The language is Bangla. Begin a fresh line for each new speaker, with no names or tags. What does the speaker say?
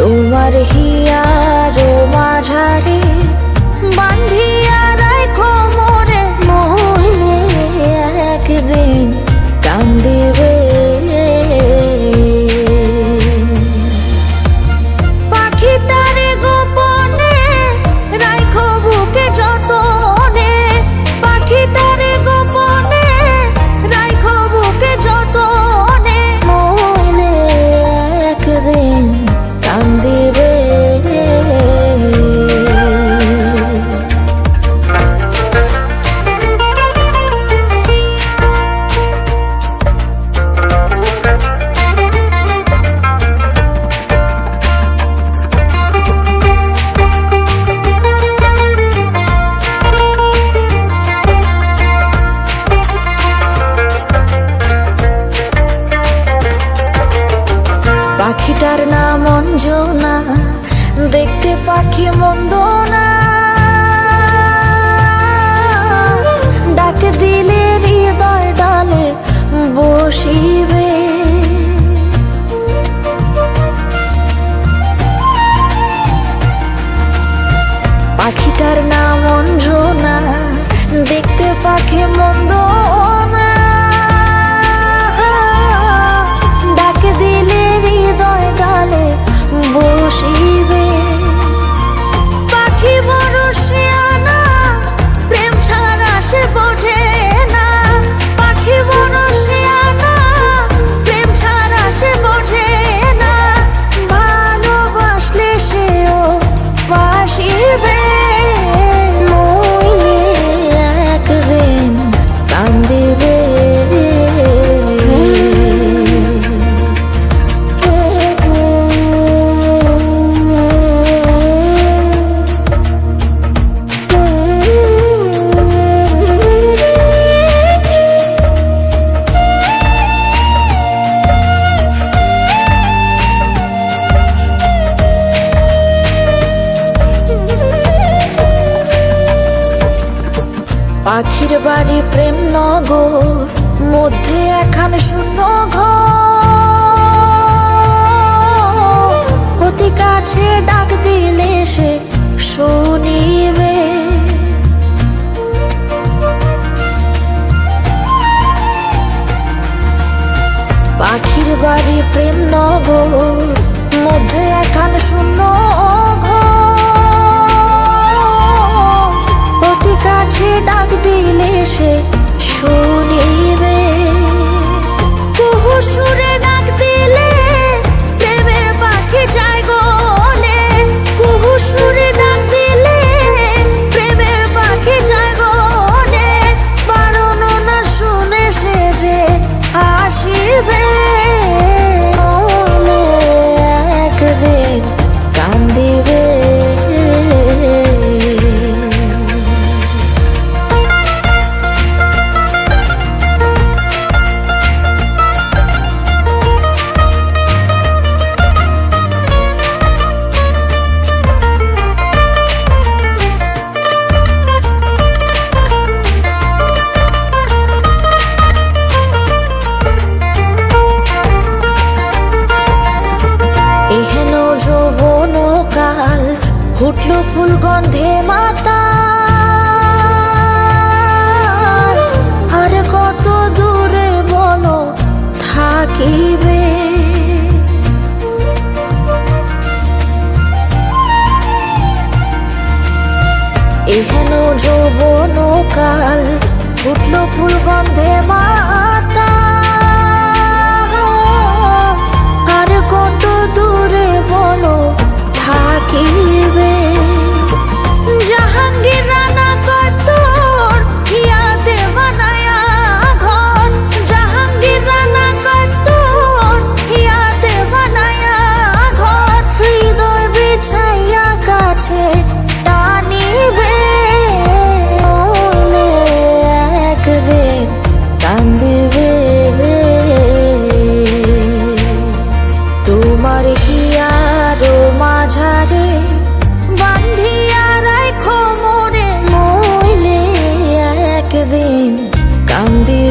তোমার হিয়ার মাঝারে বান্ধিয়া রাখো মোরে, মনে একদিন কান্দিবে। পাখিটারে গোপনে রাখো বুকে যতনে, পাখিটারে গোপনে রাখো বুকে যতনে, মনে একদিন কান্দিবে। পাখিটার নাম অঞ্জনা, দেখতে পাখি মন্দ না, ডাক দিলে হৃদয় ডালে বসিবে। পাখিটার নাম অঞ্জনা, দেখতে পাখি মন্দ না, ডাক দিলে হৃদয় ডালে বসিবে। পাখি বড় শিয়ানা, প্রেম ছাড়া সে বোঝে না, পাখি বড় শিয়ানা, প্রেম ছাড়া সে বোঝে না, ভালোবাসলে সেও বাসিবে। মনে একদিন কান্দিবে। পাখির বাড়ি প্রেম নগর, মধ্যে একখান শূন্য ঘর, অতি কাছে ডাক দিলে সে শুনিবে। পাখির বাড়ি প্রেম নগর, মধ্যে একখান শূন্য ঘর, অতি কাছে ডাক দিলে সে শুনিবে। কুহু সুরে ডাক দিলে প্রেমের পাখি যায় গলে, কুহু সুরে ডাক দিলে প্রেমের পাখি যায় গলে, বারণ না শুনে সে যে আসিবে। মনে একদিন কান্দিবে। এহেন যৌবন কাল ফুটল ফুল গন্ধে মাতা, আর কত দূরে বলো থাকিবে। এহেন যৌবন কাল ফুটল ফুল গন্ধে মাতা, আর কত দূরে বলো থাকিবে। জাহাঙ্গীর রানা কত হিয়াতে বানায়া ঘর, জাহাঙ্গীর রানা কত হিয়াতে বানায়া ঘর, হৃদয় বিছাইয়া কাছে টানিবে। মনে একদিন কান্দিবে। তোমার হিয়ার মাঝারে বান্ধিয়া রাখো মোরে, মনে একদিন কান্দি